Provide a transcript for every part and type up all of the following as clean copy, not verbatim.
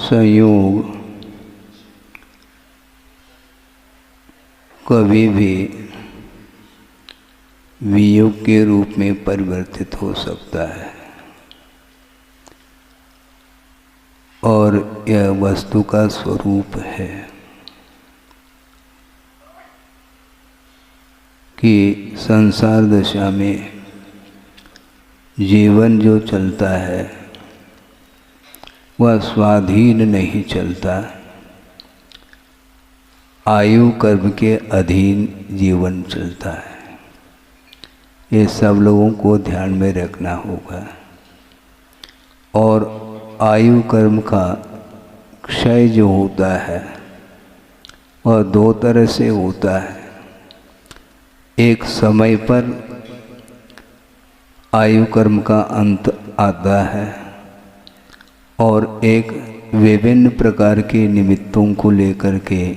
संयोग कभी भी वियोग के रूप में परिवर्तित हो सकता है और यह वस्तु का स्वरूप है कि संसार दशा में जीवन जो चलता है वह स्वाधीन नहीं चलता, आयु कर्म के अधीन जीवन चलता है। ये सब लोगों को ध्यान में रखना होगा। और आयु कर्म का क्षय जो होता है वह दो तरह से होता है। एक समय पर आयु कर्म का अंत आता है और एक विभिन्न प्रकार के निमित्तों को लेकर के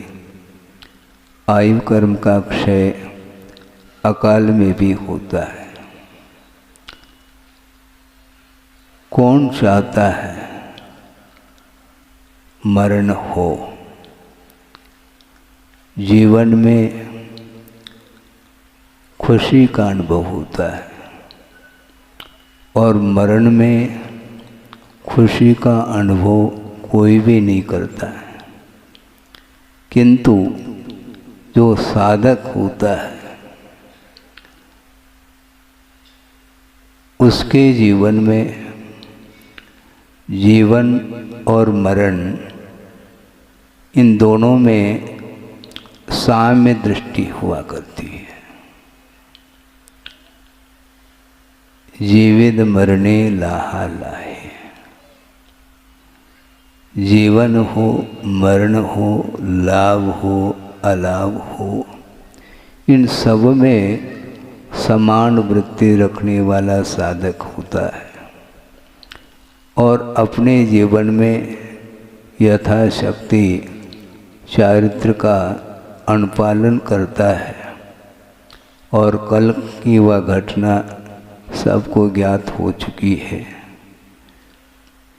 आयु कर्म का क्षय अकाल में भी होता है। कौन चाहता है मरण हो? जीवन में खुशी का अनुभव होता है और मरण में खुशी का अनुभव कोई भी नहीं करता है, किंतु जो साधक होता है उसके जीवन में जीवन और मरण इन दोनों में साम्य दृष्टि हुआ करती है। जीवित मरने लाहा लाहे, जीवन हो मरण हो लाभ हो अलाभ हो, इन सब में समान वृत्ति रखने वाला साधक होता है और अपने जीवन में यथाशक्ति चारित्र का अनुपालन करता है। और कल की वह घटना सबको ज्ञात हो चुकी है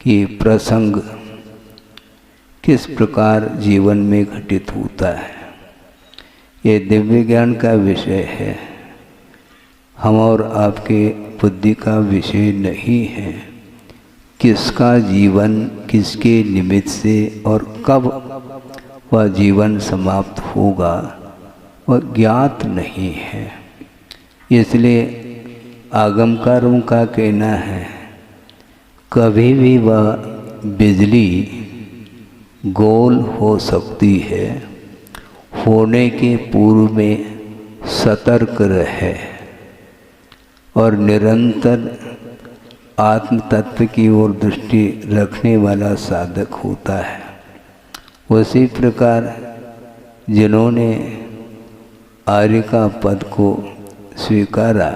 कि प्रसंग किस प्रकार जीवन में घटित होता है। ये दिव्य ज्ञान का विषय है, हम और आपके बुद्धि का विषय नहीं है। किसका जीवन किसके निमित्त से और कब वह जीवन समाप्त होगा वह ज्ञात नहीं है। इसलिए आगमकारों का कहना है कभी भी वह बिजली गोल हो सकती है, होने के पूर्व में सतर्क रहे और निरंतर आत्म तत्व की ओर दृष्टि रखने वाला साधक होता है। उसी प्रकार जिन्होंने आर्यिका पद को स्वीकारा,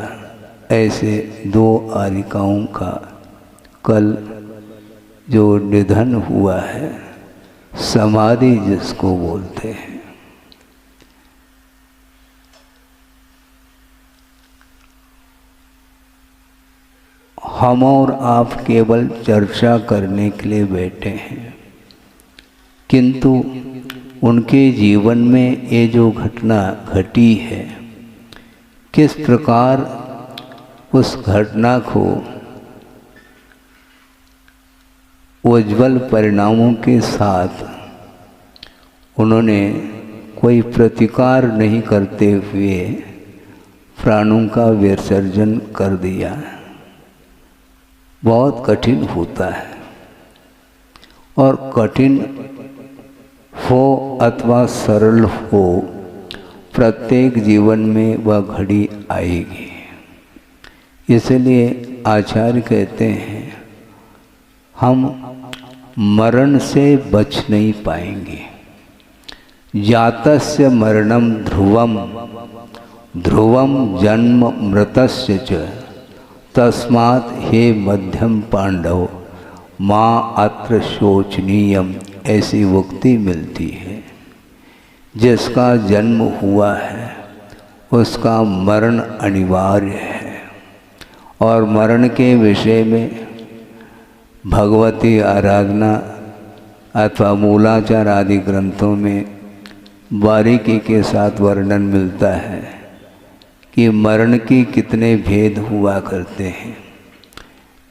ऐसे दो आर्यिकाओं का कल जो निधन हुआ है, समाधि जिसको बोलते हैं, हम और आप केवल चर्चा करने के लिए बैठे हैं, किंतु उनके जीवन में ये जो घटना घटी है, किस प्रकार उस घटना को उज्ज्वल परिणामों के साथ उन्होंने कोई प्रतिकार नहीं करते हुए प्राणों का विसर्जन कर दिया, बहुत कठिन होता है। और कठिन हो अथवा सरल हो, प्रत्येक जीवन में वह घड़ी आएगी। इसलिए आचार्य कहते हैं हम मरण से बच नहीं पाएंगे। जातस्य मरणम ध्रुवम, ध्रुवम जन्म मृतस्य च, तस्मात् हे मध्यम पांडव माँ अत्र शोचनीयम, ऐसी उक्ति मिलती है। जिसका जन्म हुआ है उसका मरण अनिवार्य है और मरण के विषय में भगवती आराधना अथवा मूलाचार आदि ग्रंथों में बारीकी के साथ वर्णन मिलता है कि मरण के कितने भेद हुआ करते हैं।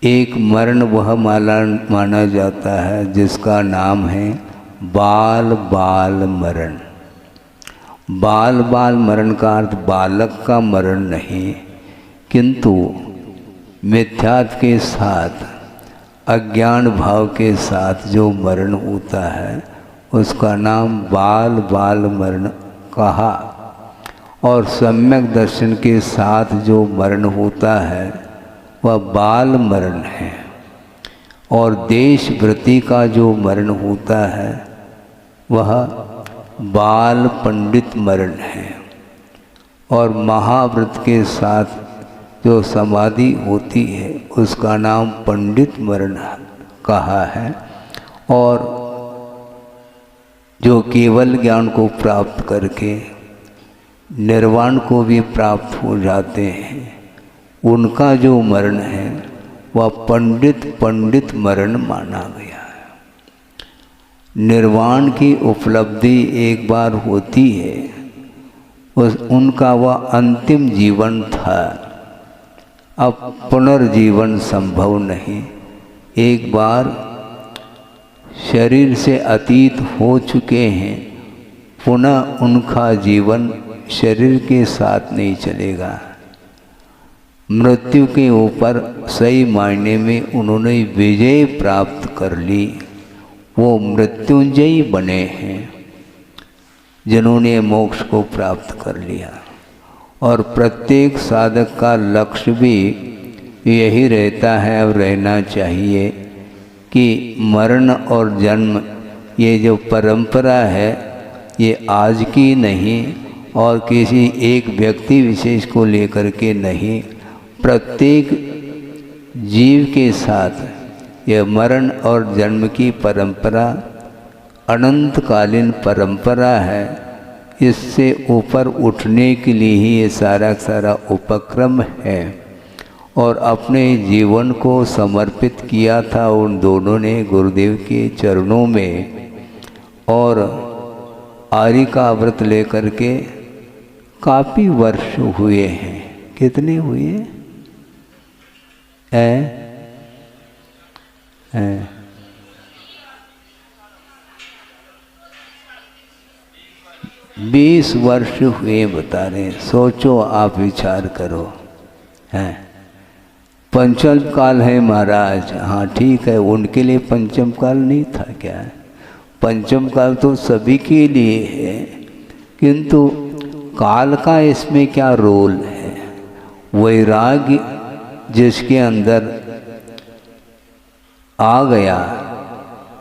एक मरण वह माना जाता है जिसका नाम है बाल बाल मरण। बाल बाल मरण का अर्थ बालक का मरण नहीं, किंतु मिथ्यात्व के साथ अज्ञान भाव के साथ जो मरण होता है उसका नाम बाल बाल मरण कहा। और सम्यक दर्शन के साथ जो मरण होता है वह बाल मरण है। और देश वृत्ति का जो मरण होता है वह बाल पंडित मरण है। और महाव्रत के साथ जो समाधि होती है उसका नाम पंडित मरण कहा है। और जो केवल ज्ञान को प्राप्त करके निर्वाण को भी प्राप्त हो जाते हैं उनका जो मरण है वह पंडित मरण माना गया है। निर्वाण की उपलब्धि एक बार होती है, उनका वह अंतिम जीवन था, अब पुनर्जीवन संभव नहीं। एक बार शरीर से अतीत हो चुके हैं, पुनः उनका जीवन शरीर के साथ नहीं चलेगा। मृत्यु के ऊपर सही मायने में उन्होंने विजय प्राप्त कर ली, वो मृत्युंजयी बने हैं जिन्होंने मोक्ष को प्राप्त कर लिया। और प्रत्येक साधक का लक्ष्य भी यही रहता है और रहना चाहिए कि मरण और जन्म ये जो परंपरा है ये आज की नहीं और किसी एक व्यक्ति विशेष को लेकर के नहीं, प्रत्येक जीव के साथ यह मरण और जन्म की परंपरा अनंतकालीन परंपरा है। इससे ऊपर उठने के लिए ही ये सारा उपक्रम है। और अपने जीवन को समर्पित किया था उन दोनों ने गुरुदेव के चरणों में। और आर्य का व्रत लेकर के काफ़ी वर्ष हुए हैं। कितने हुए हैं? 20 वर्ष हुए बता रहे। सोचो, आप विचार करो। हैं पंचम काल है महाराज। हाँ ठीक है, उनके लिए पंचम काल नहीं था क्या? पंचम काल तो सभी के लिए है, किंतु काल का इसमें क्या रोल है? वैराग्य जिसके अंदर आ गया,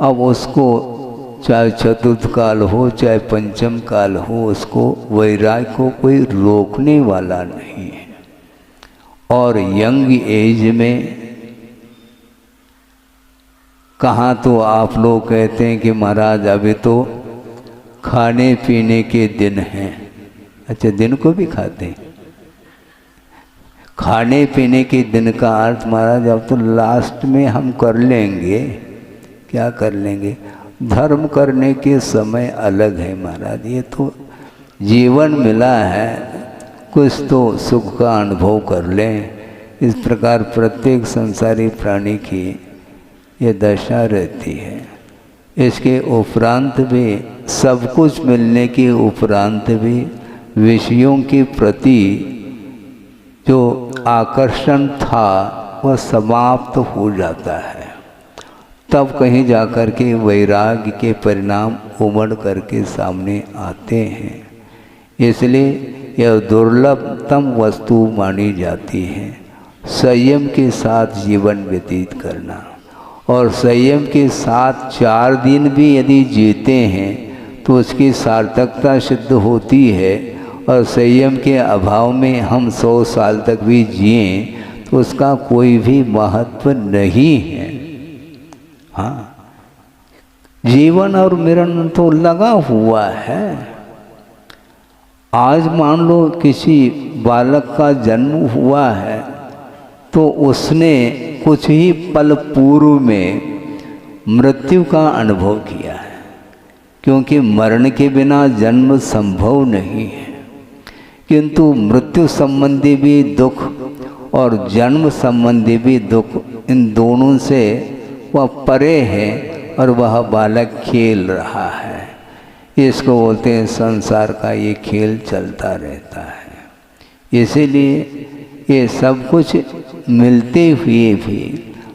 अब उसको चाहे चतुर्थ काल हो चाहे पंचम काल हो, उसको वैराग्य को कोई रोकने वाला नहीं है। और यंग एज में कहाँ तो आप लोग कहते हैं कि महाराज अभी तो खाने पीने के दिन हैं। अच्छा, दिन को भी खाते हैं? खाने पीने के दिन का अर्थ महाराज अब तो लास्ट में हम कर लेंगे। क्या कर लेंगे? धर्म करने के समय अलग है महाराज। ये तो जीवन मिला है, कुछ तो सुख का अनुभव कर लें। इस प्रकार प्रत्येक संसारी प्राणी की ये दशा रहती है। इसके उपरांत भी सब कुछ मिलने के उपरांत भी विषयों के प्रति जो आकर्षण था वह समाप्त हो जाता है। तब कहीं जाकर के वैराग्य के परिणाम उमड़ करके सामने आते हैं। इसलिए यह दुर्लभतम वस्तु मानी जाती है संयम के साथ जीवन व्यतीत करना। और संयम के साथ 4 दिन भी यदि जीते हैं तो उसकी सार्थकता सिद्ध होती है। और संयम के अभाव में हम 100 साल तक भी जिए तो उसका कोई भी महत्व नहीं है। हाँ, जीवन और मरण तो लगा हुआ है। आज मान लो किसी बालक का जन्म हुआ है तो उसने कुछ ही पल पूर्व में मृत्यु का अनुभव किया है, क्योंकि मरण के बिना जन्म संभव नहीं है। किंतु मृत्यु संबंधी भी दुख और जन्म संबंधी भी दुख, इन दोनों से वह परे है और वह बालक खेल रहा है। इसको बोलते हैं संसार का ये खेल चलता रहता है। इसीलिए ये सब कुछ मिलते हुए भी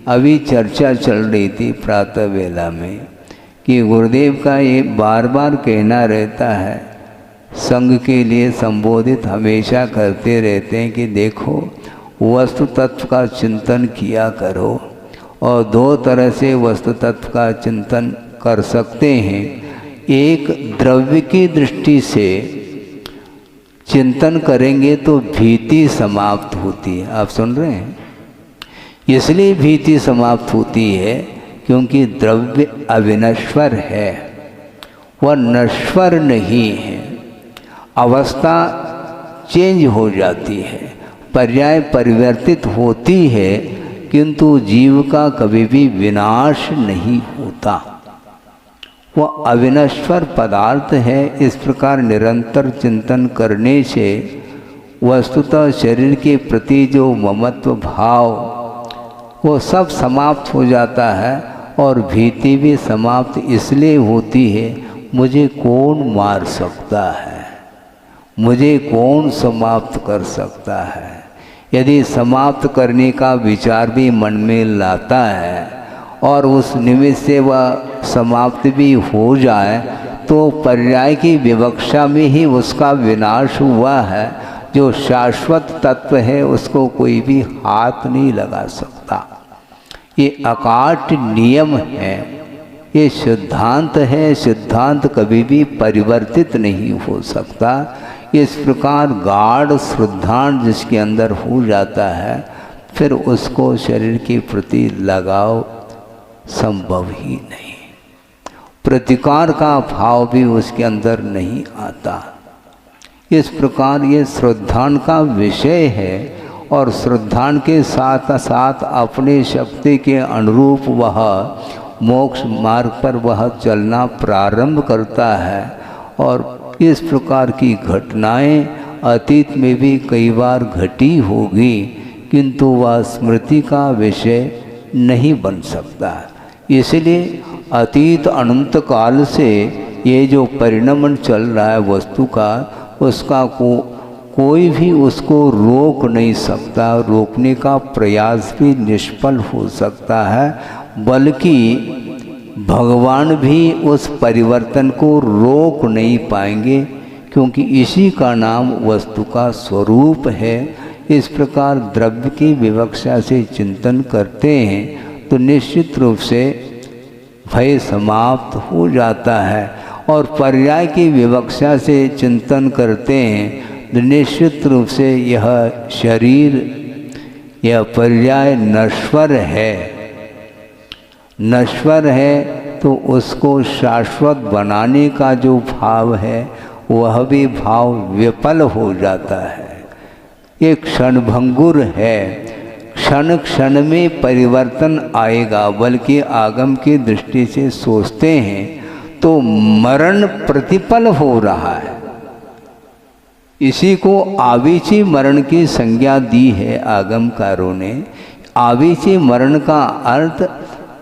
अभी चर्चा चल रही थी प्रातः वेला में कि गुरुदेव का ये बार बार कहना रहता है, संघ के लिए संबोधित हमेशा करते रहते हैं कि देखो वस्तु तत्व का चिंतन किया करो। और दो तरह से वस्तु तत्व का चिंतन कर सकते हैं। एक द्रव्य की दृष्टि से चिंतन करेंगे तो भीति समाप्त होती है। आप सुन रहे हैं? इसलिए भीति समाप्त होती है क्योंकि द्रव्य अविनश्वर है, वह नश्वर नहीं है। अवस्था चेंज हो जाती है, पर्याय परिवर्तित होती है, किंतु जीव का कभी भी विनाश नहीं होता। वह अविनश्वर पदार्थ है। इस प्रकार निरंतर चिंतन करने से वस्तुतः शरीर के प्रति जो ममत्व भाव वो सब समाप्त हो जाता है और भीति भी समाप्त इसलिए होती है, मुझे कौन मार सकता है, मुझे कौन समाप्त कर सकता है। यदि समाप्त करने का विचार भी मन में लाता है और उस निमित्त से वह समाप्त भी हो जाए तो पर्याय की विवक्षा में ही उसका विनाश हुआ है। जो शाश्वत तत्व है उसको कोई भी हाथ नहीं लगा सकता। ये अकाट्य नियम है, ये सिद्धांत है। सिद्धांत कभी भी परिवर्तित नहीं हो सकता। इस प्रकार गाढ़ श्रद्धांत जिसके अंदर हो जाता है, फिर उसको शरीर के प्रति लगाव संभव ही नहीं, प्रतिकार का भाव भी उसके अंदर नहीं आता। इस प्रकार ये श्रद्धान का विषय है और श्रद्धान के साथ साथ अपने शक्ति के अनुरूप वह मोक्ष मार्ग पर वह चलना प्रारंभ करता है। और इस प्रकार की घटनाएं अतीत में भी कई बार घटी होगी, किंतु वह स्मृति का विषय नहीं बन सकता। इसलिए अतीत अनंत काल से ये जो परिणमन चल रहा है वस्तु का, उसका कोई भी उसको रोक नहीं सकता। रोकने का प्रयास भी निष्फल हो सकता है, बल्कि भगवान भी उस परिवर्तन को रोक नहीं पाएंगे, क्योंकि इसी का नाम वस्तु का स्वरूप है। इस प्रकार द्रव्य की विवक्षा से चिंतन करते हैं तो निश्चित रूप से भय समाप्त हो जाता है, और पर्याय की विवक्षा से चिंतन करते हैं तो निश्चित रूप से यह शरीर, यह पर्याय नश्वर है। नश्वर है तो उसको शाश्वत बनाने का जो भाव है वह भी भाव विफल हो जाता है। ये क्षणभंगुर है, क्षण क्षण में परिवर्तन आएगा। बल्कि आगम की दृष्टि से सोचते हैं तो मरण प्रतिपल हो रहा है। इसी को आवीची मरण की संज्ञा दी है आगमकारों ने। आवीची मरण का अर्थ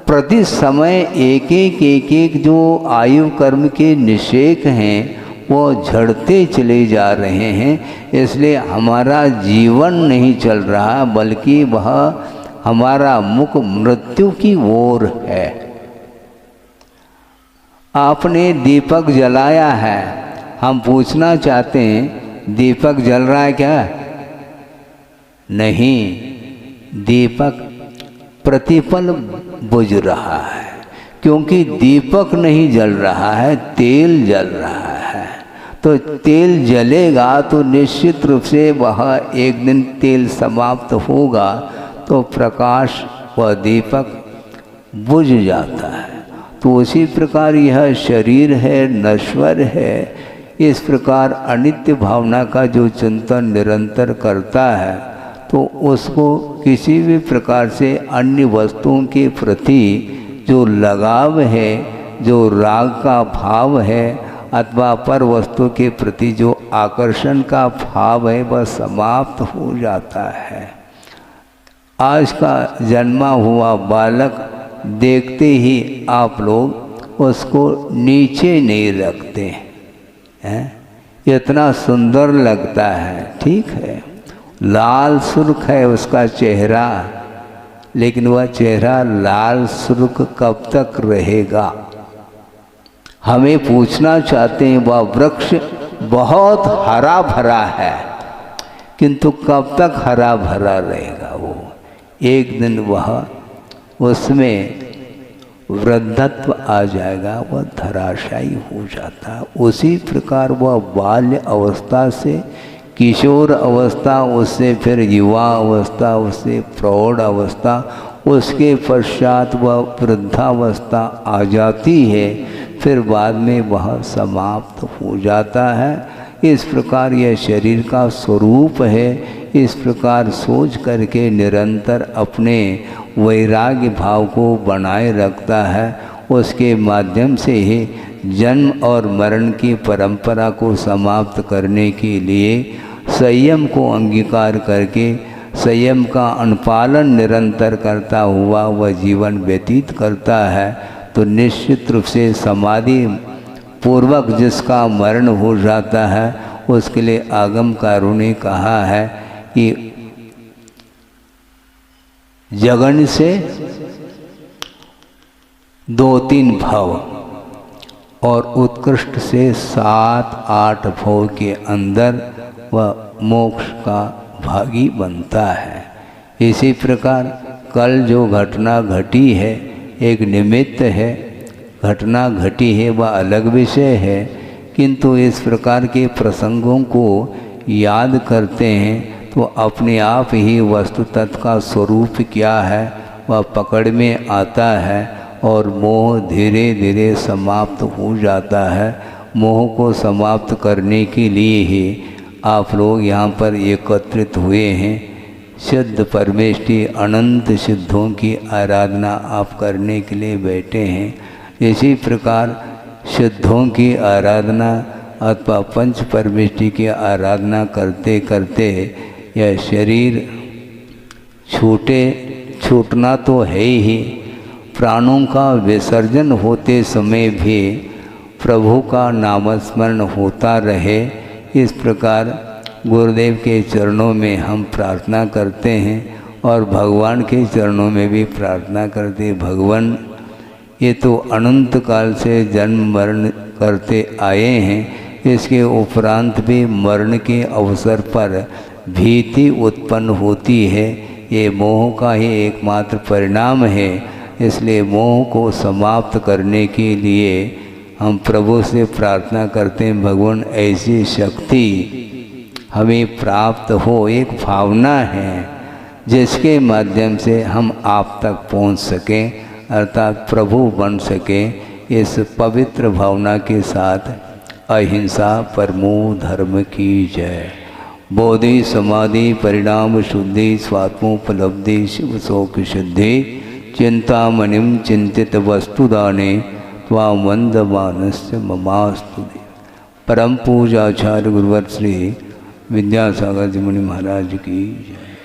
प्रति समय एक एक जो आयु कर्म के निषेक हैं वो झड़ते चले जा रहे हैं। इसलिए हमारा जीवन नहीं चल रहा, बल्कि वह हमारा मुख मृत्यु की ओर है। आपने दीपक जलाया है, हम पूछना चाहते हैं दीपक जल रहा है क्या? नहीं, दीपक प्रतिपल बुझ रहा है, क्योंकि दीपक नहीं जल रहा है, तेल जल रहा है। तो तेल जलेगा तो निश्चित रूप से वह एक दिन तेल समाप्त होगा तो प्रकाश व दीपक बुझ जाता है। तो उसी प्रकार यह शरीर है, नश्वर है। इस प्रकार अनित्य भावना का जो चिंतन निरंतर करता है तो उसको किसी भी प्रकार से अन्य वस्तुओं के प्रति जो लगाव है, जो राग का भाव है, अथवा पर वस्तु के प्रति जो आकर्षण का भाव है, वह समाप्त हो जाता है। आज का जन्मा हुआ बालक देखते ही आप लोग उसको नीचे नहीं रखते हैं, इतना सुंदर लगता है, ठीक है, लाल सुर्ख है उसका चेहरा, लेकिन वह चेहरा लाल सुर्ख कब तक रहेगा? हमें पूछना चाहते हैं, वह वृक्ष बहुत हरा भरा है, किंतु कब तक हरा भरा रहेगा? वो एक दिन वह उसमें वृद्धत्व आ जाएगा, वह धराशायी हो जाता है। उसी प्रकार वह बाल्य अवस्था से किशोर अवस्था, उससे फिर युवा अवस्था, उससे प्रौढ़ अवस्था, उसके पश्चात वह वृद्धावस्था आ जाती है, फिर बाद में वह समाप्त हो जाता है। इस प्रकार यह शरीर का स्वरूप है। इस प्रकार सोच करके निरंतर अपने वैराग्य भाव को बनाए रखता है। उसके माध्यम से ही जन्म और मरण की परंपरा को समाप्त करने के लिए संयम को अंगीकार करके संयम का अनुपालन निरंतर करता हुआ वह जीवन व्यतीत करता है। तो निश्चित रूप से समाधि पूर्वक जिसका मरण हो जाता है, उसके लिए आगमकारों ने कहा है कि जगन से 2-3 भव और उत्कृष्ट से 7-8 भव के अंदर वह मोक्ष का भागी बनता है। इसी प्रकार कल जो घटना घटी है, एक निमित्त है, घटना घटी है, वह अलग विषय है, किंतु इस प्रकार के प्रसंगों को याद करते हैं तो अपने आप ही वस्तु तत्व का स्वरूप क्या है वह पकड़ में आता है और मोह धीरे धीरे समाप्त हो जाता है। मोह को समाप्त करने के लिए ही आप लोग यहाँ पर एकत्रित हुए हैं। सिद्ध परमेष्टि अनंत सिद्धों की आराधना आप करने के लिए बैठे हैं। इसी प्रकार सिद्धों की आराधना अथवा पंच परमेष्टि की आराधना करते करते यह शरीर छूटना तो है ही, प्राणों का विसर्जन होते समय भी प्रभु का नामस्मरण होता रहे। इस प्रकार गुरुदेव के चरणों में हम प्रार्थना करते हैं और भगवान के चरणों में भी प्रार्थना करते हैं। भगवान, ये तो अनंत काल से जन्म मरण करते आए हैं, इसके उपरांत भी मरण के अवसर पर भीति उत्पन्न होती है। ये मोह का ही एकमात्र परिणाम है। इसलिए मोह को समाप्त करने के लिए हम प्रभु से प्रार्थना करते हैं, भगवान ऐसी शक्ति हमें प्राप्त हो। एक भावना है जिसके माध्यम से हम आप तक पहुंच सकें, अर्थात प्रभु बन सकें। इस पवित्र भावना के साथ अहिंसा परमो धर्म की जय। बोधि समाधि परिणाम शुद्धि स्वात्मोपलब्धि शिव शोक शुद्धि चिंतामणिम चिंतित वस्तुदाने त्वामंदमानस्य ममास्तु। परम पूजाचार्य गुरुवर श्री विद्यासागर जी मुनि महाराज की जय।